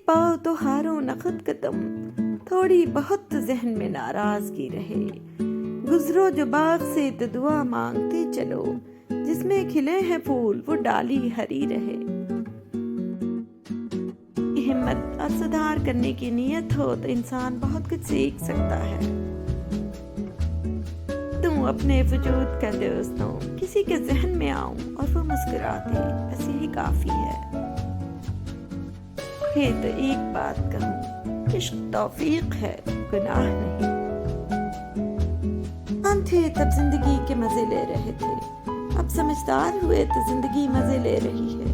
पाओ तो हारो न खुद कदम, थोड़ी बहुत तो जहन में नाराजगी रहे। गुजरो जो बाग से तो दुआ मांगते चलो, जिसमें खिले हैं फूल वो डाली हरी रहे। हिम्मत और सुधार करने की नीयत हो तो इंसान बहुत कुछ सीख सकता है। तुम अपने वजूद का दोस्तों किसी के जहन में आऊं और वो मुस्कुरा दे, बस यही काफी है। फिर तो एक बात कहूं, इश्क तौफीक है, गुनाह नहीं। हम थे तब जिंदगी के मजे ले रहे थे, अब समझदार हुए तो जिंदगी मजे ले रही है।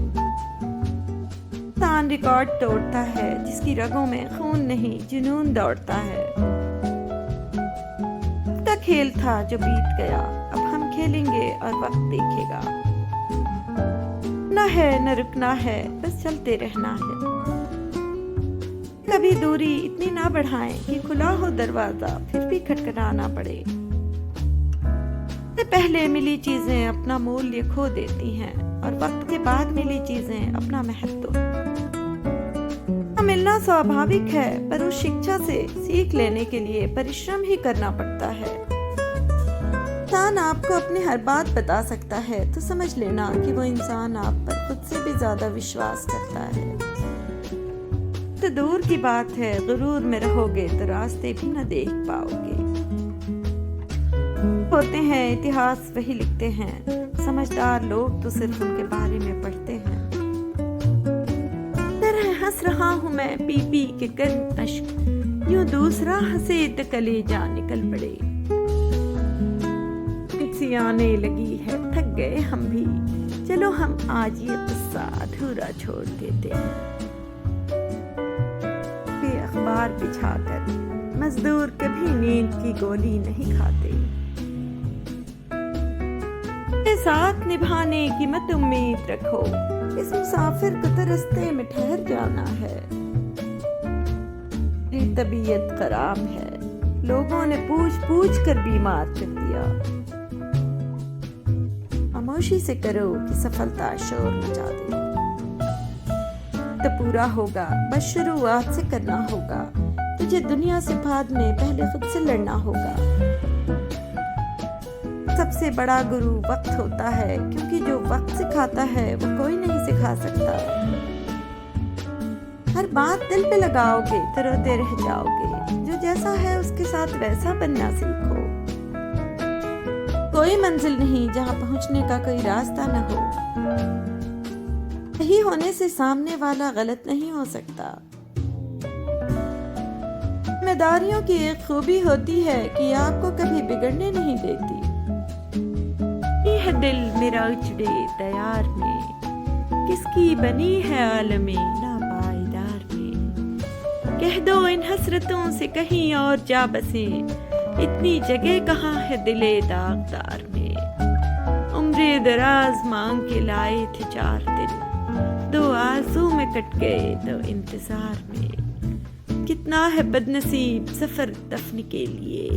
इंसान रिकॉर्ड तोड़ता है जिसकी रगों में खून नहीं जुनून दौड़ता है। का खेल था जो बीत गया, अब हम खेलेंगे और वक्त देखेगा। ना है न रुकना है, बस चलते रहना है। कभी दूरी इतनी ना बढ़ाएं कि खुला हो दरवाजा फिर भी खटखटाना पड़े। पहले मिली चीजें अपना मूल्य खो देती हैं और वक्त के बाद मिली चीजें अपना महत्व। मिलना स्वाभाविक है, पर उस शिक्षा से सीख लेने के लिए परिश्रम ही करना पड़ता है। इंसान आपको अपनी हर बात बता सकता है तो समझ लेना कि वो इंसान आप पर खुद से भी ज्यादा विश्वास करता है। तो दूर की बात है, गुरूर में रहोगे तो रास्ते भी न देख पाओगे। होते हैं इतिहास वही लिखते हैं, समझदार लोग तो सिर्फ उनके बारे में पढ़ते हैं। तरह हंस रहा हूँ मैं पी पी के गर्म अश्क, यूं दूसरा हंसे तो कलेजा निकल पड़े। सी आने लगी है, थक गए हम भी, चलो हम आज ये किस्सा अधूरा छोड़ देते हैं। अखबार बिछाकर मजदूर कभी नींद की गोली नहीं खाते। साथ निभाने की मत उम्मीद रखो, इस मुसाफिर को तो रास्ते में ठहर जाना है। मेरी तबीयत खराब है, लोगों ने पूछ पूछ कर बीमार कर दिया। खामोशी से करो कि सफलता शोर मचा दे। तो पूरा होगा, बस शुरुआत से करना होगा। तुझे दुनिया से भागने पहले खुद से लड़ना होगा। सबसे बड़ा गुरु वक्त होता है, क्योंकि जो वक्त सिखाता है वो कोई नहीं सिखा सकता। हर बात दिल पे लगाओगे तो रोते रह जाओगे। जो जैसा है उसके साथ वैसा बनना सीखो। कोई मंजिल नहीं जहां पहुंचने का कोई रास्ता न हो। सही होने से सामने वाला गलत नहीं हो सकता। जिम्मेदारियों की एक खूबी होती है कि आपको कभी बिगड़ने नहीं देती। दिल मेरा उजड़े तैयार में, किसकी बनी है आलमे नापायदार में। कह दो इन हसरतों से कहीं और जा बसे, इतनी जगह कहाँ है दिले दागदार में। उम्रे दराज मांग के लाए थे 4 दिन, 2 आरज़ू में कट गए 2 इंतजार में। कितना है बदनसीब सफर दफन के लिए,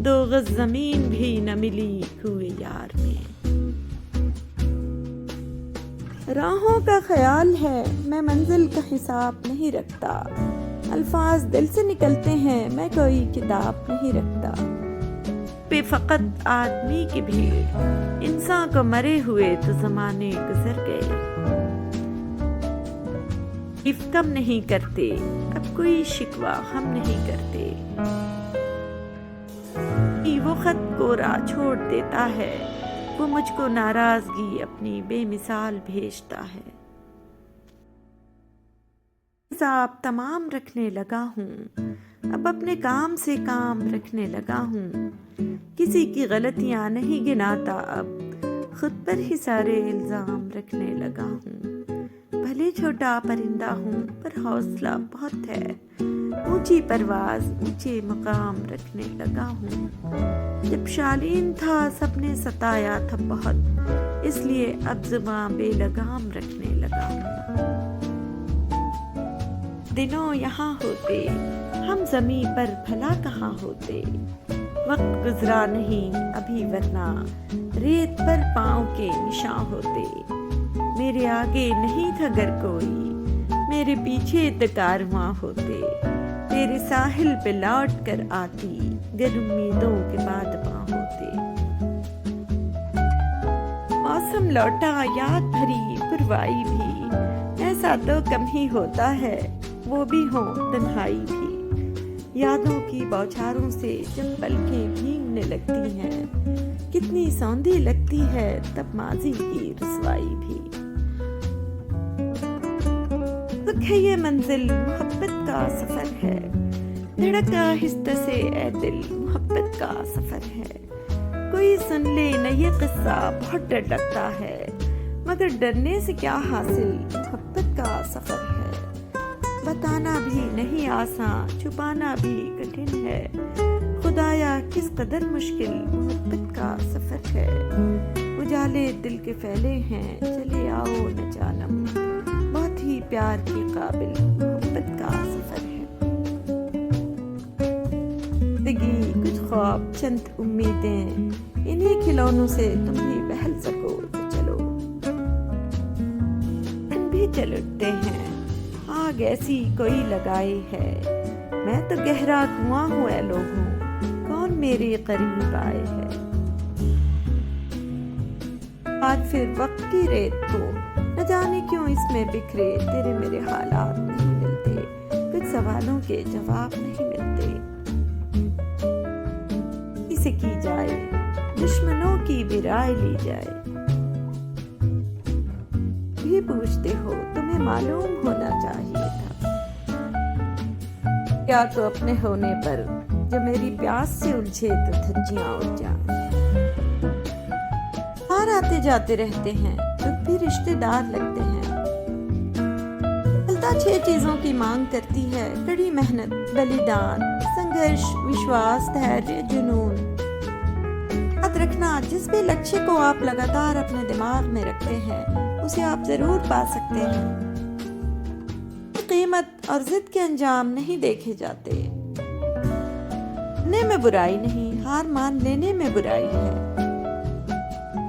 2 गज जमीन भी न मिली हुए यार में। राहों का ख्याल है, मैं मंजिल का हिसाब नहीं रखता। अल्फाज दिल से निकलते हैं, मैं कोई किताब नहीं रखता। बेफकत आदमी की भीड़, इंसान को मरे हुए तो जमाने गुजर गए। इफ कम नहीं करते, अब कोई शिकवा हम नहीं करते। वो खत कोरा छोड़ देता है, वो मुझको नाराजगी अपनी बेमिसाल भेजता है। हिसाब तमाम रखने लगा हूँ, अब अपने काम से काम रखने लगा हूँ। किसी की गलतियाँ नहीं गिनाता, अब खुद पर ही सारे इल्जाम रखने लगा हूँ। भले छोटा परिंदा हूँ पर हौसला बहुत है, ऊंची परवाज ऊंचे मकाम रखने लगा हूँ। जब शालीन था सबने सताया था बहुत, इसलिए अब जुबान बेलगाम रखने लगा हूँ। दिनों यहाँ होते हम ज़मीं पर भला कहाँ होते। वक्त गुजरा नहीं अभी वरना रेत पर पाँव के निशान होते। मेरे आगे नहीं था घर कोई, मेरे पीछे कारवां होते, तेरे साहिल पे लौट कर आती, गर उम्मीदों के बाद पां होते। मौसम लौटा याद भरी पुरवाई भी, ऐसा तो कम ही होता है, वो भी हो तन्हाई भी। यादों की बौछारों से जब पलकें भीगने लगती हैं, कितनी सौंधी लगती है तब माजी की रुसवाई भी। दुख है ये मंजिल मोहब्बत का सफर है, धड़का आहिस्ते से ए दिल मोहब्बत का सफर है। कोई सुन ले न ये किस्सा बहुत डर लगता है, मगर डरने से क्या हासिल मोहब्बत का सफर है। बताना भी नहीं आसान, छुपाना भी कठिन है, खुदाया किस कदर मुश्किल मोहब्बत का सफर है। उजाले दिल के फैले हैं, चले आओ न जानम, बहुत ही प्यार के काबिल मोहब्बत का सफर है। जिंदगी कुछ ख्वाब चंद उम्मीदें, इन्हीं खिलौनों से तुम भी बहल सको तो चलो। हम भी चल उठते हैं, आग ऐसी कोई लगाई है, मैं तो गहरा कुआं हूँ ऐ लोगों, कौन मेरे करीब आए है। आज फिर वक्त की रेत को न जाने क्यों इसमें बिखरे, तेरे मेरे हालात नहीं मिलते, कुछ सवालों के जवाब नहीं मिलते। इसे की जाए दुश्मनों की भी राय ली जाए, भी पूछते हो तुम्हें मालूम होना चाहिए था। क्या तो अपने होने पर जब मेरी प्यास से उलझे तो धज्जियां उठ जाएं। बाहर आते जाते रहते हैं, दुख भी रिश्तेदार लगते हैं। चलता 6 चीजों की मांग करती है, कड़ी मेहनत, बलिदान, संघर्ष, विश्वास, धैर्य, जुनून। याद रखना, जिस भी लक्ष्य को आप लगातार अपने दिमाग में रखते हैं, उसे आप जरूर पा सकते हैं। कीमत और जिद के अंजाम नहीं देखे जाते। करने में बुराई नहीं, हार मान लेने में बुराई है।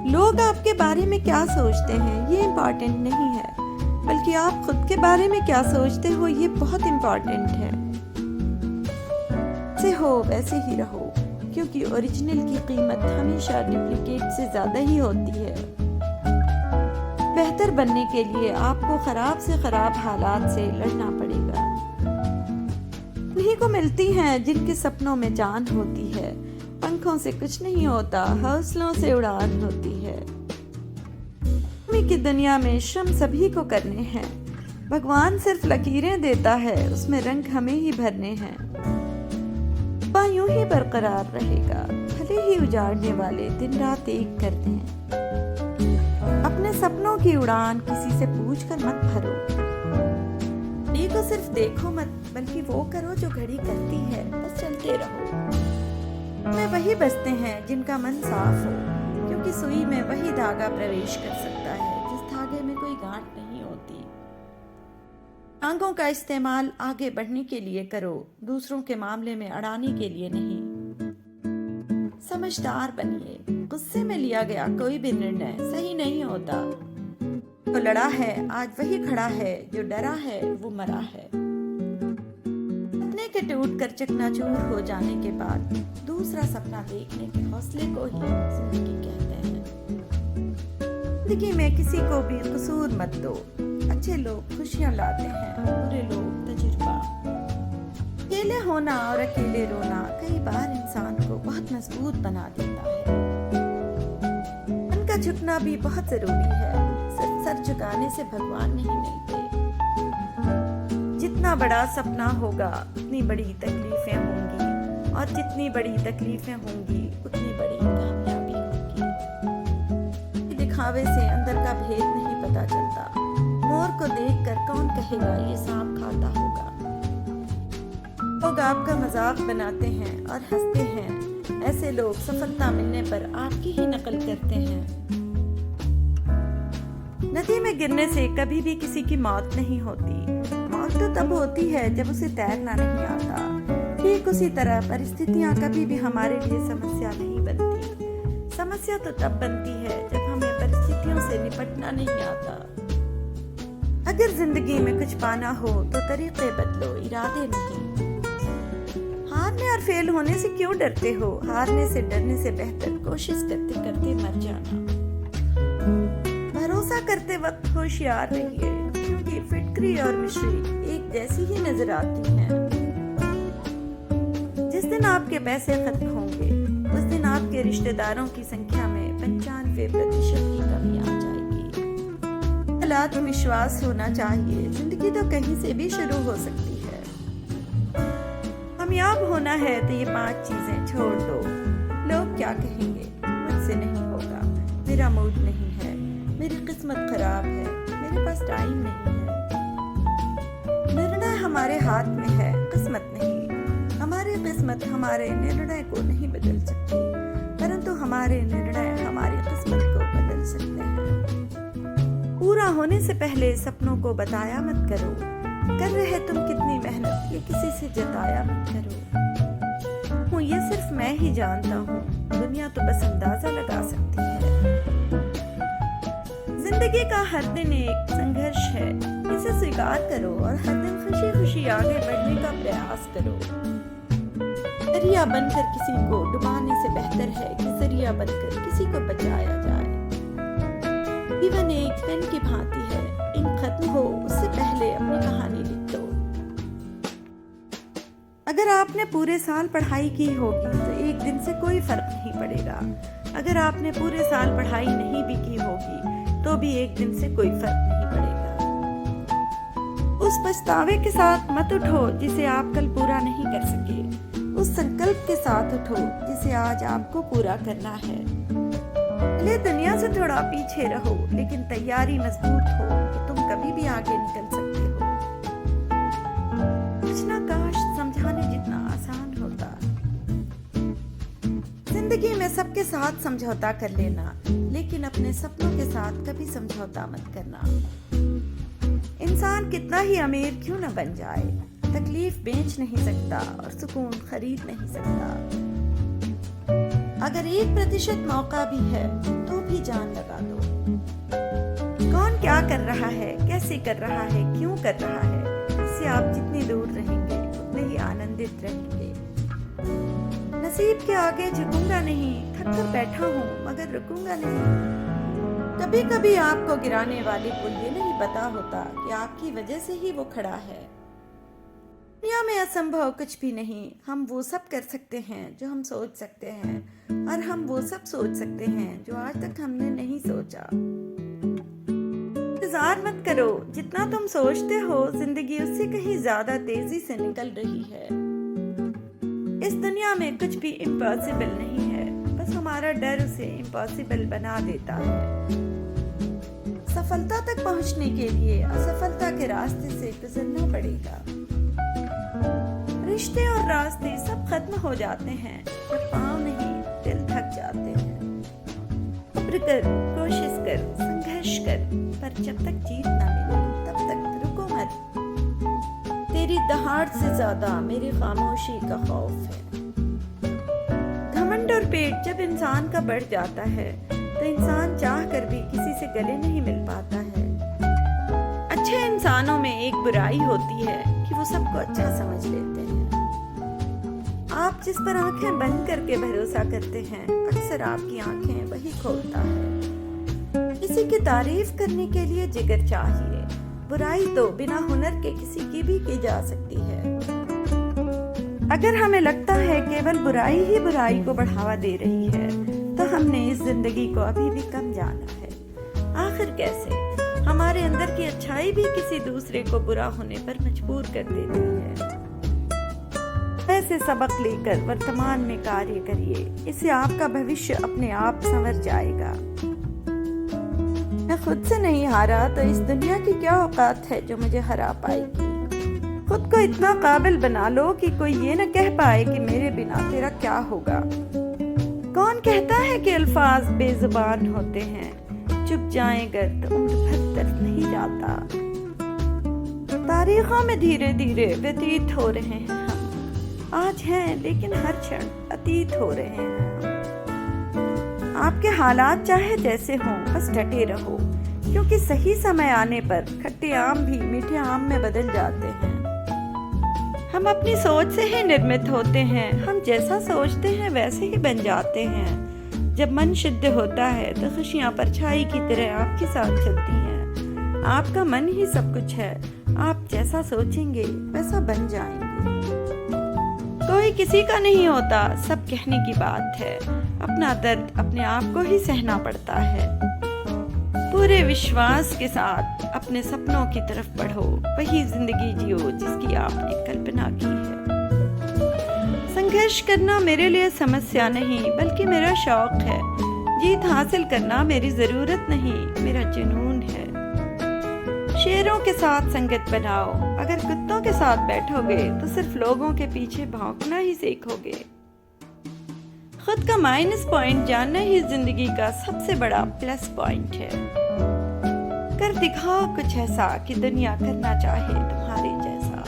लोग आपके बारे में क्या सोचते हैं ये इम्पोर्टेंट नहीं है, बल्कि आप खुद के बारे में क्या सोचते हो ये बहुत इम्पोर्टेंट है। जैसे हो वैसे ही रहो, क्योंकि ओरिजिनल की कीमत हमेशा डुप्लीकेट से ज्यादा ही होती है। बेहतर बनने के लिए आपको खराब से खराब हालात से लड़ना पड़ेगा। उन्हीं को मिलती हैं जिनके सपनों में जान होती है। पंखों से कुछ नहीं होता, हौसलों से उड़ान होती है। की दुनिया में श्रम सभी को करने हैं। भगवान सिर्फ लकीरें देता है, उसमें रंग हमें ही भरने हैं। यूं ही बरकरार रहेगा, भले ही उजाड़ने वाले दिन रात एक कर दें। अपने सपनों की उड़ान किसी से पूछकर मत भरो। घड़ी को सिर्फ देखो मत, बल्कि वो करो जो घड़ी करती है, बस चलते रहो। में वही बसते हैं जिनका मन साफ हो, क्योंकि सुई में वही धागा प्रवेश कर सकता है जिस धागे में कोई गांठ नहीं होती। टांगों का इस्तेमाल आगे बढ़ने के लिए करो, दूसरों के मामले में अड़ाने के लिए नहीं। समझदार बनिए, गुस्से में लिया गया कोई भी निर्णय सही नहीं होता। तो लड़ा है आज वही खड़ा है, जो डरा है वो मरा है। सपने के टूट कर चकनाचूर हो जाने के बाद दूसरा सपना देखने के हौसले को ही जिंदगी कहते हैं। जिंदगी में किसी को भी कसूर मत दो। अच्छे लोग खुशियां लाते हैं, बुरे लोग तजुर्बा। अकेले होना और अकेले रोना कई बार इंसान को बहुत मजबूत बना देता है। मन का झुकना भी बहुत जरूरी है, सिर्फ सर झुकाने से भगवान नहीं मिलते। जितना बड़ा सपना होगा उतनी बड़ी तकलीफें होंगी, और जितनी बड़ी तकलीफें होंगी उतनी बड़ी कामयाबी होगी। दिखावे से अंदर का भेद नहीं पता चलता। मोर को देखकर कौन कहेगा ये सांप खाता होगा। लोग आपका मजाक बनाते हैं और हंसते हैं। ऐसे लोग सफलता मिलने पर आपकी ही नकल करते हैं। नदी में गिरने से कभी भी किसी की मौत नहीं होती। मौत तो तब होती है जब उसे तैरना नहीं आता। ठीक उसी तरह परिस्थितियां कभी भी हमारे लिए समस्या नहीं बनती। समस्या तो तब बनती है जब हमें परिस्थितियों से निपटना नहीं आता। अगर जिंदगी में कुछ पाना हो तो तरीके बदलो, इरादे नहीं। हारने और फेल होने से क्यों डरते हो? हारने से डरने से बेहतर कोशिश करते करते मर जाना। भरोसा करते वक्त होशियार रहिए, क्योंकि फिटकरी और मिश्री एक जैसी ही नजर आती हैं। जिस दिन आपके पैसे खत्म होंगे उस दिन आपके रिश्तेदारों की संख्या में 95% की कमी आ जाएगी। आत्मविश्वास होना चाहिए, जिंदगी तो कहीं से भी शुरू हो सकती है। कामयाब होना है तो ये 5 चीजें छोड़ दो। लोग क्या कहेंगे? मुझसे नहीं होगा, मेरा मूड नहीं है, मेरी किस्मत खराब है, मेरे पास टाइम नहीं है। निर्णय हमारे हाथ में है, किस्मत नहीं। हमारी किस्मत हमारे निर्णय को नहीं बदल सकती, परंतु हमारे निर्णय हमारी किस्मत को बदल सकते हैं। पूरा होने से पहले सपनों को बताया मत करो। कर रहे तुम कितनी मेहनत ये किसी से जताया मत करो। ये सिर्फ मैं ही जानता हूँ, दुनिया तो बस अंदाजा लगा सकती है। जिंदगी का हर दिन एक संघर्ष है, इसे स्वीकार करो और हर दिन खुशी खुशी आगे बढ़ने का प्रयास करो। दरिया बनकर किसी को डुबाने से बेहतर है कि दरिया बनकर किसी को बचाया जाए। जीवन एक पेन की भांति है, इंक खत्म हो उससे पहले अपनी कहानी लिख दो। अगर आपने पूरे साल पढ़ाई की होगी तो एक दिन से कोई फर्क नहीं पड़ेगा। अगर आपने पूरे साल पढ़ाई नहीं भी की होगी तो भी एक दिन से कोई फर्क नहीं पड़ेगा। उस पछतावे के साथ मत उठो जिसे आप कल पूरा नहीं कर सके। उस संकल्प के साथ उठो जिसे आज आपको पूरा करना है। भले दुनिया से थोड़ा पीछे रहो, लेकिन तैयारी मजबूत हो तो तुम कभी भी आगे निकल सकते हो। कुछ ना काश समझाने जितना आसान होता। जिंदगी में सबके साथ समझौता कर लेना, लेकिन अपने सपनों के साथ कभी समझौता मत करना। इंसान कितना ही अमीर क्यों न बन जाए, तकलीफ बेच नहीं सकता और सुकून खरीद नहीं सकता। अगर 1% मौका भी है तो भी जान लगा दो। कौन क्या कर रहा है, कैसे कर रहा है, क्यों कर रहा है, इससे आप जितनी दूर रहेंगे उतने ही आनंदित रहेंगे। नसीब के आगे झुकूंगा नहीं, थक कर बैठा हूँ मगर रुकूंगा नहीं। कभी कभी आपको गिराने वाले को ये नहीं पता होता कि आपकी वजह से ही वो खड़ा है। दुनिया में असंभव कुछ भी नहीं। हम वो सब कर सकते हैं जो हम सोच सकते हैं, और हम वो सब सोच सकते हैं जो आज तक हमने नहीं सोचा। इंतजार मत करो, जितना तुम सोचते हो जिंदगी उससे कहीं ज्यादा तेजी से निकल रही है। इस दुनिया में कुछ भी इम्पॉसिबल नहीं है, बस हमारा डर उसे इम्पॉसिबल बना देता है। सफलता तक पहुंचने के लिए असफलता के रास्ते से गुजरना पड़ेगा। रिश्ते और रास्ते सब खत्म हो जाते हैं जब पाँव नहीं दिल थक जाते हैं। सब्र कर, कोशिश कर, संघर्ष कर, पर जब तक जीत ना मिले तब तक रुको मत। तेरी दहाड़ से ज्यादा मेरी खामोशी का खौफ है। घमंड और पेट जब इंसान का बढ़ जाता है तो इंसान चाह कर भी किसी से गले नहीं मिल पाता है। अच्छे इंसानों में एक बुराई होती है कि वो सबको अच्छा समझ लेते हैं। आप जिस पर आंखें बंद करके भरोसा करते हैं, अक्सर आपकी आंखें वही खोलता है। किसी की तारीफ करने के लिए जिगर चाहिए। बुराई तो बिना हुनर के किसी की भी की जा सकती है। अगर हमें लगता है केवल बुराई ही बुराई को बढ़ावा दे रही है तो हमने इस जिंदगी को अभी भी कम जाना है। आखिर कैसे? हमारे अंदर की अच्छाई भी किसी दूसरे को बुरा होने पर मजबूर कर देती है। ऐसे सबक लेकर वर्तमान में कार्य करिए, इससे आपका भविष्य अपने आप संवर जाएगा। मैं खुद से नहीं हारा तो इस दुनिया की क्या औकात है जो मुझे हरा पाएगी। खुद को इतना काबिल बना लो कि कोई ये न कह पाए कि मेरे बिना तेरा क्या होगा। कौन कहता है कि अल्फाज बेजुबान होते हैं, चुप जाएं गर्द उम्र भर दर्द नहीं जाता। तारीखों में धीरे धीरे व्यतीत हो रहे हैं हम, आज हैं लेकिन हर क्षण अतीत हो रहे हैं। आपके हालात चाहे जैसे हों बस डटे रहो, क्योंकि सही समय आने पर खट्टे आम भी मीठे आम में बदल जाते हैं। हम अपनी सोच से ही निर्मित होते हैं, हम जैसा सोचते हैं वैसे ही बन जाते हैं। जब मन शुद्ध होता है तो खुशियाँ परछाई की तरह आपके साथ चलती हैं। आपका मन ही सब कुछ है, आप जैसा सोचेंगे वैसा बन जाएंगे। कोई किसी का नहीं होता, सब कहने की बात है। अपना दर्द अपने आप को ही सहना पड़ता है। पूरे विश्वास के साथ अपने सपनों की तरफ बढ़ो, वही जिंदगी जियो जिसकी आपने कल्पना की है। संघर्ष करना मेरे लिए समस्या नहीं बल्कि मेरा शौक है। जीत हासिल करना मेरी जरूरत नहीं, मेरा जुनून है। शेरों के साथ संगत बनाओ, अगर कुत्तों के साथ बैठोगे तो सिर्फ लोगों के पीछे भौंकना ही सीखोगे। खुद का माइनस पॉइंट जानना ही जिंदगी का सबसे बड़ा प्लस पॉइंट है। कर दिखाओ कुछ ऐसा कि दुनिया करना चाहे तुम्हारे जैसा।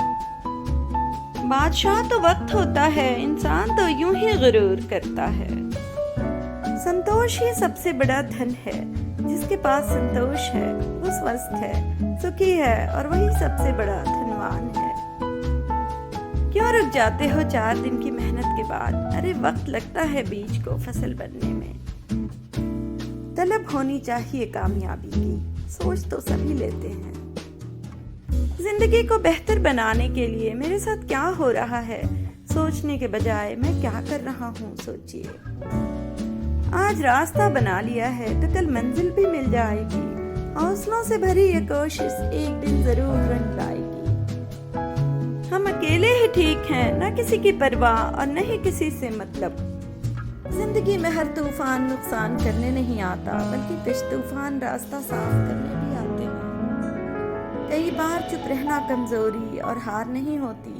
बादशाह तो वक्त होता है, इंसान तो यूं ही गुरूर करता है। संतोष ही सबसे बड़ा धन है। जिसके पास संतोष है वो स्वस्थ है, सुखी है और वही सबसे बड़ा धनवान है। क्यों रुक जाते हो 4 दिन की मेहनत के बाद? अरे वक्त लगता है बीज को फसल बनने में। तलब होनी चाहिए कामयाबी की, सोच तो सभी लेते हैं। जिंदगी को बेहतर बनाने के लिए मेरे साथ क्या हो रहा है सोचने के बजाय मैं क्या कर रहा हूँ सोचिए। आज रास्ता बना लिया है तो कल मंजिल भी मिल जाएगी। हौसलों से भरी ये कोशिश एक दिन जरूर रंग लाएगी। हम अकेले ही ठीक हैं, न किसी की परवाह और न ही किसी से मतलब। जिंदगी में हर तूफान नुकसान करने नहीं आता, बल्कि कुछ तूफान रास्ता साफ करने भी आते हैं। कई बार चुप रहना कमजोरी और हार नहीं होती,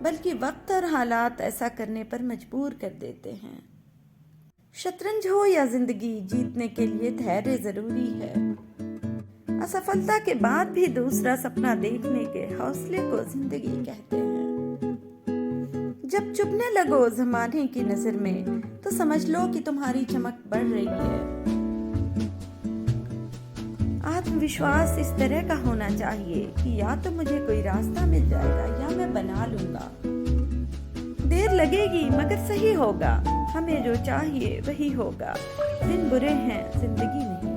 बल्कि वक्त और हालात ऐसा करने पर मजबूर कर देते हैं। शतरंज हो या जिंदगी, जीतने के लिए धैर्य जरूरी है। असफलता के बाद भी दूसरा सपना देखने के हौसले को जिंदगी कहते हैं। जब चुभने लगो जमाने की नजर में तो समझ लो कि तुम्हारी चमक बढ़ रही है। आत्मविश्वास इस तरह का होना चाहिए कि या तो मुझे कोई रास्ता मिल जाएगा या मैं बना लूंगा। देर लगेगी मगर सही होगा, हमें जो चाहिए वही होगा। दिन बुरे हैं जिंदगी नहीं।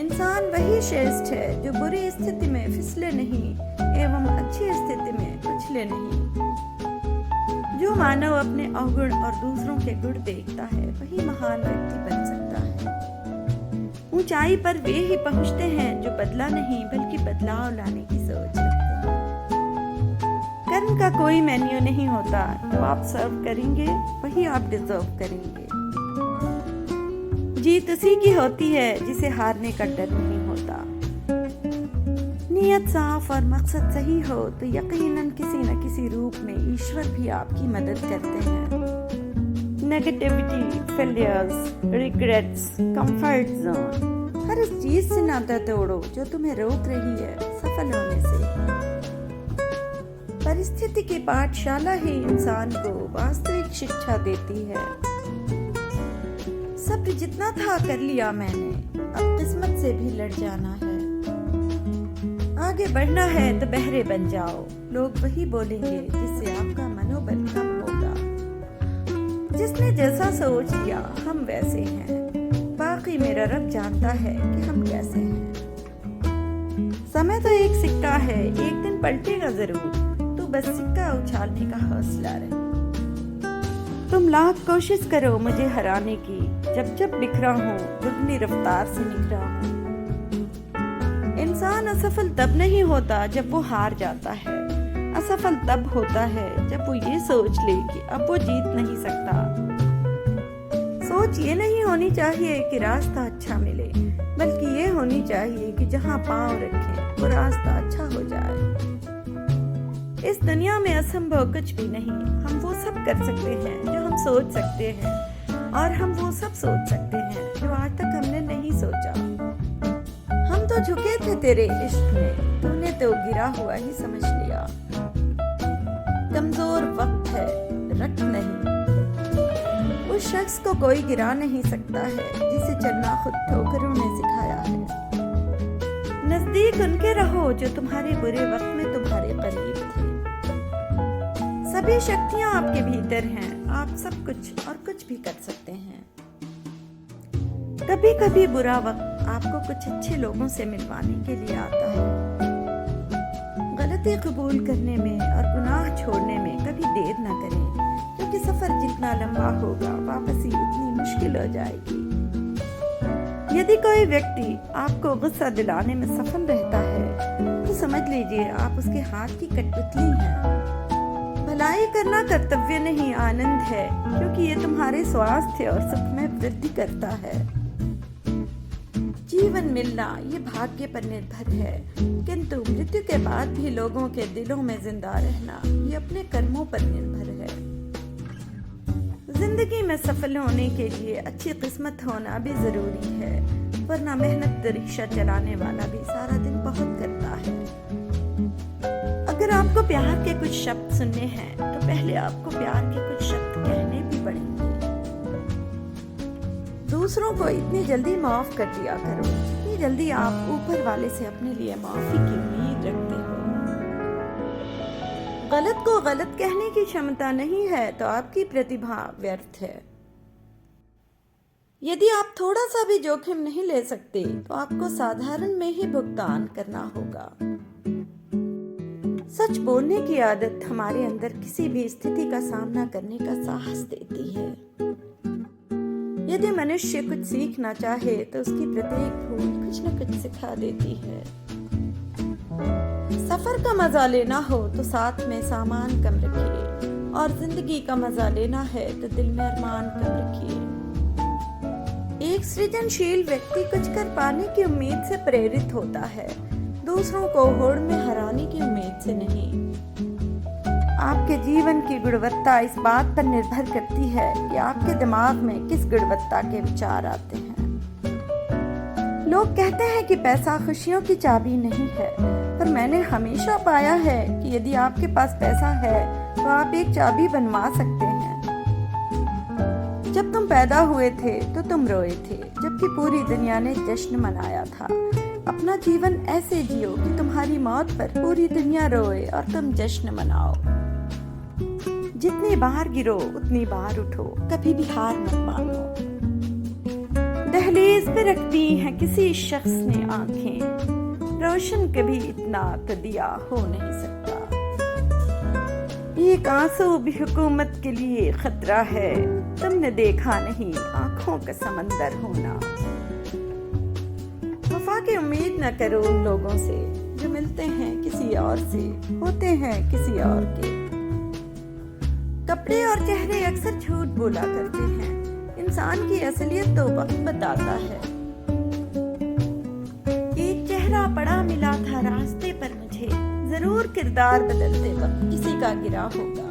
इंसान वही श्रेष्ठ है जो बुरी स्थिति में फिसले नहीं एवं अच्छी स्थिति में उछले नहीं। जो मानव अपने अवगुण और दूसरों के गुण देखता है वही महान व्यक्ति बन सकता है। ऊंचाई पर वे ही पहुंचते हैं जो बदला नहीं बल्कि बदलाव लाने की सोच रखते हैं। कर्म का कोई मेन्यू नहीं होता, जो आप सर्व करेंगे वही आप डिजर्व करेंगे। जीत उसी की होती है जिसे हारने का डर नहीं होता। नीयत साफ और मकसद सही हो तो यकीनन किसी न किसी रूप में ईश्वर भी आपकी मदद करते हैं। Negativity, failures, regrets, comfort zone, हर उस चीज से नाता तोड़ो जो तुम्हें रोक रही है सफल होने से। परिस्थिति की पाठशाला ही इंसान को वास्तविक शिक्षा देती है। सब्र जितना था कर लिया मैंने, अब किस्मत से भी लड़ जाना है। आगे बढ़ना है तो बहरे बन जाओ, लोग वही बोलेंगे जिससे आपका मनोबल कम होगा। जिसने जैसा सोच लिया हम वैसे हैं, बाकी मेरा रब जानता है कि हम कैसे हैं। समय तो एक सिक्का है, एक दिन पलटेगा जरूर, तो बस सिक्का उछालने का हौसला रहे। तुम लाख कोशिश करो मुझे हराने की, जब जब बिखरा हूँ दुगनी रफ्तार से निखरा हूँ। इंसान असफल तब नहीं होता जब वो हार जाता है, असफल तब होता है जब वो ये सोच ले कि अब वो जीत नहीं सकता। सोच ये नहीं होनी चाहिए कि रास्ता अच्छा मिले, बल्कि ये होनी चाहिए कि जहाँ पाँव रखें वो रास्ता अच्छा हो जाए। इस दुनिया में असंभव कुछ भी नहीं, हम वो सब कर सकते हैं जो हम सोच सकते हैं, और हम वो सब सोच सकते हैं जो आज तक हमने नहीं सोचा। हम तो झुके थे तेरे इश्क में, तूने तो गिरा हुआ ही समझ लिया। कमजोर वक्त है, रक्त नहीं। उस शख्स को कोई गिरा नहीं सकता है जिसे चलना खुद ठोकरों ने सिखाया है। नजदीक उनके रहो जो तुम्हारे बुरे वक्त में तुम्हारे करीब थे। सभी शक्तियां आपके भीतर हैं, आप सब कुछ और कुछ भी कर सकते हैं। कभी कभी बुरा वक्त आपको कुछ अच्छे लोगों से मिलवाने के लिए आता है। गलती कबूल करने में और गुनाह छोड़ने में कभी देर न करें, क्योंकि सफर जितना लंबा होगा वापसी उतनी मुश्किल हो जाएगी। यदि कोई व्यक्ति आपको गुस्सा दिलाने में सफल रहता है तो समझ लीजिए आप उसके हाथ की कठपुतली हैं। भलाई करना कर्तव्य नहीं, आनंद है, क्योंकि ये तुम्हारे स्वास्थ्य और सुख में वृद्धि करता है। जीवन मिलना ये भाग्य पर निर्भर है, किंतु मृत्यु के बाद भी लोगों के दिलों में जिंदा रहना ये अपने कर्मों पर निर्भर है। जिंदगी में सफल होने के लिए अच्छी किस्मत होना भी जरूरी है, वरना मेहनत रिक्शा चलाने वाला भी सारा दिन बहुत करता है। अगर आपको प्यार के कुछ शब्द सुनने हैं तो पहले आपको प्यार के कुछ शब्द कहने भी पड़ेंगे। दूसरों को इतनी जल्दी माफ कर दिया करो, इतनी जल्दी आप ऊपर वाले से अपने लिए माफी की उम्मीद रखते हो। गलत को गलत कहने की क्षमता नहीं है तो आपकी प्रतिभा व्यर्थ है। यदि आप थोड़ा सा भी जोखिम नहीं ले सकते तो आपको साधारण में ही भुगतान करना होगा। सच बोलने की आदत हमारे अंदर किसी भी स्थिति का सामना करने का साहस देती है। यदि मनुष्य कुछ सीखना चाहे तो उसकी प्रत्येक भूल कुछ न कुछ सिखा देती है। सफर का मजा लेना हो तो साथ में सामान कम रखिए, और जिंदगी का मजा लेना है तो दिल में अरमान कम रखिए। एक सृजनशील व्यक्ति कुछ कर पाने की उम्मीद से प्रेरित होता है, दूसरों को होड़ में हराने की उम्मीद से नहीं। आपके जीवन की गुणवत्ता इस बात पर निर्भर करती है कि आपके दिमाग में किस गुणवत्ता के विचार आते हैं। लोग कहते हैं कि पैसा खुशियों की चाबी नहीं है, पर मैंने हमेशा पाया है कि यदि आपके पास पैसा है तो आप एक चाबी बनवा सकते हैं। जब तुम पैदा हुए थे तो तुम रोए थे, जबकि पूरी दुनिया ने जश्न मनाया था। अपना जीवन ऐसे जियो कि तुम्हारी मौत पर पूरी दुनिया रोए और तुम जश्न मनाओ। जितनी बार गिरो उतनी बार उठो, कभी भी हार मत मानो। दहलीज पे रख दी हैं किसी शख्स ने आंखें, रोशन कभी इतना तो दिया हो नहीं सकता। एक आंसू भी हुकूमत के लिए खतरा है, तुमने देखा नहीं आंखों का समंदर होना। वफा की उम्मीद न करो उन लोगों से जो मिलते हैं किसी और से, होते हैं किसी और के। कपड़े और चेहरे अक्सर झूठ बोला करते हैं, इंसान की असलियत तो वक्त बताता है। एक चेहरा पड़ा मिला था रास्ते पर मुझे, जरूर किरदार बदलते वक्त किसी का गिरा होगा।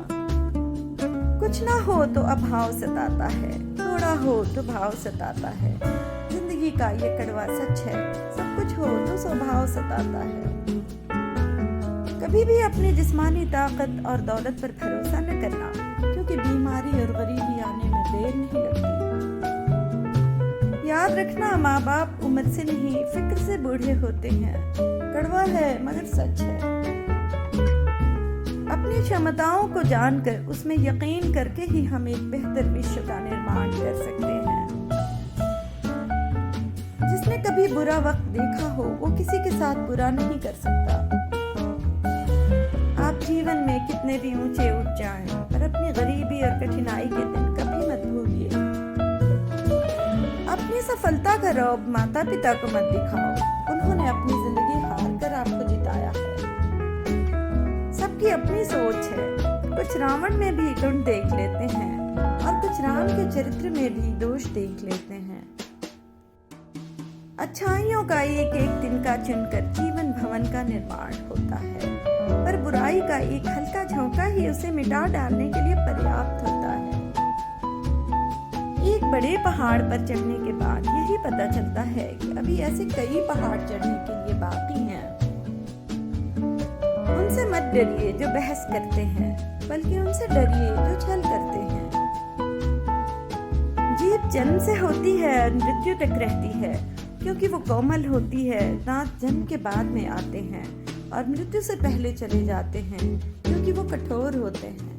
कुछ ना हो तो अभाव सताता है, थोड़ा हो तो भाव सताता है। जिंदगी का ये कड़वा सच है, सब कुछ हो तो स्वभाव सताता है। कभी भी अपनी जिस्मानी ताकत और दौलत पर भरोसा न करना, क्योंकि बीमारी और गरीबी आने में देर नहीं लगती। याद रखना, माँ बाप उम्र से नहीं फिक्र से बूढ़े होते हैं। कड़वा है मगर सच है। अपनी क्षमताओं को जानकर उसमें यकीन करके ही हम एक बेहतर विश्व का निर्माण कर सकते हैं। जिसने कभी बुरा वक्त देखा हो वो किसी के साथ बुरा नहीं कर सकता। आप जीवन में कितने भी ऊंचे उठ जाएं, पर अपनी गरीबी और कठिनाई के दिन कभी मत भूलिए। अपनी सफलता का रौब माता पिता को मत दिखाओ, उन्होंने अपनी जिंदगी हार कर आपको जिताया है। सबकी अपनी सोच है, कुछ रावण में भी गुण देख लेते हैं और कुछ राम के चरित्र में भी दोष देख लेते हैं। अच्छाइयों का एक एक तिनका चुनकर जीवन भवन का निर्माण होता है, पर बुराई का एक हल्का झोंका ही उसे मिटा डालने के लिए पर्याप्त होता है। एक बड़े पहाड़ पर चढ़ने के बाद यही पता चलता है कि अभी ऐसे कई पहाड़ चढ़ने के लिए बाकी हैं। उनसे मत डरिए जो बहस करते हैं, बल्कि उनसे डरिए जो छल करते हैं। जीत जन्म से होती है और मृत्यु तक रहती है, क्योंकि वो कोमल होती है। दांत जन्म के बाद में आते हैं और मृत्यु से पहले चले जाते हैं, क्योंकि वो कठोर होते हैं।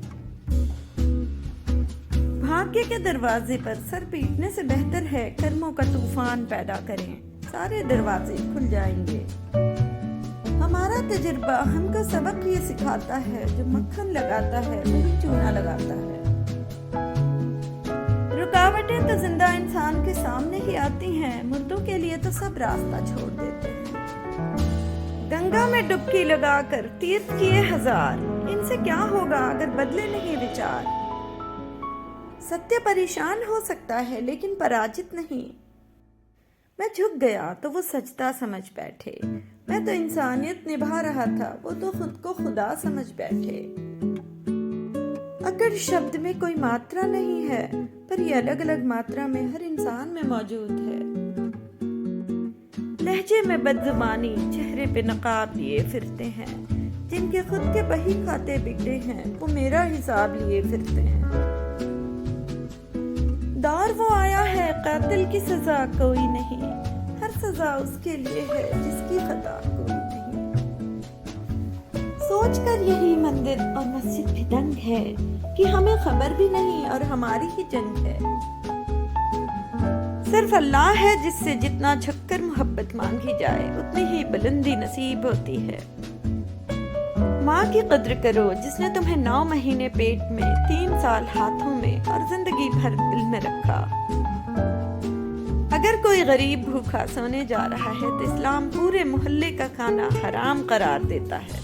भाग्य के दरवाजे पर सर पीटने से बेहतर है कर्मों का तूफान पैदा करें, सारे दरवाजे खुल जाएंगे। हमारा तजुर्बा हमको सबक ये सिखाता है, जो मक्खन लगाता है वही चूना लगाता है। रुकावटें तो जिंदा इंसान के सामने ही आती हैं, मुर्दों के लिए तो सब रास्ता छोड़ देते हैं। गंगा में डुबकी लगाकर तीर्थ किए 1000, इनसे क्या होगा अगर बदले नहीं विचार। सत्य परेशान हो सकता है लेकिन पराजित नहीं। मैं झुक गया तो वो सजदा समझ बैठे। मैं तो इंसानियत निभा रहा था, वो तो खुद को खुदा समझ बैठे। अगर शब्द में कोई मात्रा नहीं है, पर ये अलग अलग मात्रा में हर इंसान में मौजूद है। लहजे में बदजुबानी, चेहरे पे नकाब लिए फिरते हैं। जिनके खुद के बही खाते बिगड़े हैं, वो मेरा हिसाब लिए फिरते हैं। दौर वो आया है, कातिल की सजा कोई नहीं। हर सजा उसके लिए है जिसकी खता कोई नहीं। सोच कर यही मंदिर और मस्जिद भी दंग है कि हमें खबर भी नहीं और हमारी ही जंग है। सिर्फ अल्लाह है जिससे जितना झुककर मोहब्बत मांगी जाए उतनी ही बुलंदी नसीब होती है। माँ की कद्र करो जिसने तुम्हें 9 महीने पेट में, 3 साल हाथों में और जिंदगी भर दिल में रखा। अगर कोई गरीब भूखा सोने जा रहा है तो इस्लाम पूरे मोहल्ले का खाना हराम करार देता है।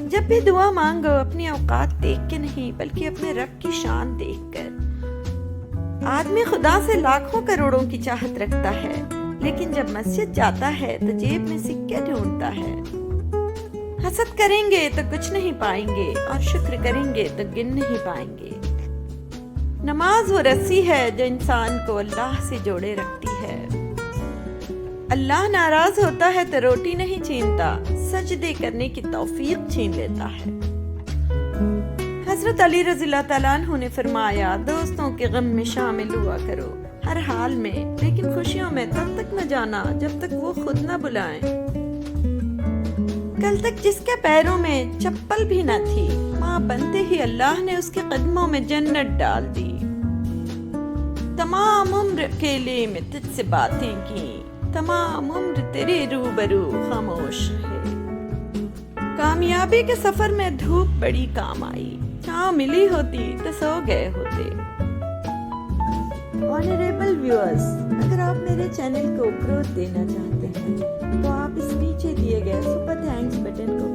जब भी दुआ मांगो अपनी औकात देख के नहीं, बल्कि अपने रब की शान देखकर। आदमी खुदा से लाखों करोड़ों की चाहत रखता है, लेकिन जब मस्जिद जाता है तो जेब में सिक्के ढूंढता है। हसद करेंगे तो कुछ नहीं पाएंगे और शुक्र करेंगे तो गिन नहीं पाएंगे। नमाज वो रस्सी है जो इंसान को अल्लाह से जोड़े रखती है। अल्लाह नाराज होता है तो रोटी नहीं छीनता, सजदे करने की तौफीक छीन लेता है। हजरत अली रज़ियल्लाहु तआला अन्हु ने फरमाया, दोस्तों के गम में शामिल हुआ करो हर हाल में, लेकिन खुशियों में तब तक न जाना जब तक वो खुद न बुलाएं। कल तक जिसके पैरों में चप्पल भी न थी, माँ बनते ही अल्लाह ने उसके कदमों में जन्नत डाल दी। तमाम उम्र अकेले में तुझसे बातें की, तमाम उम्र तेरे रूबरू खामोश है। कामयाबी के सफर में धूप बड़ी काम आई, छांव मिली होती तो सो गए होते। ऑनरेबल व्यूअर्स, अगर आप मेरे चैनल को ग्रोथ देना चाहते हैं तो आप इस नीचे दिए गए सुपर थैंक्स बटन को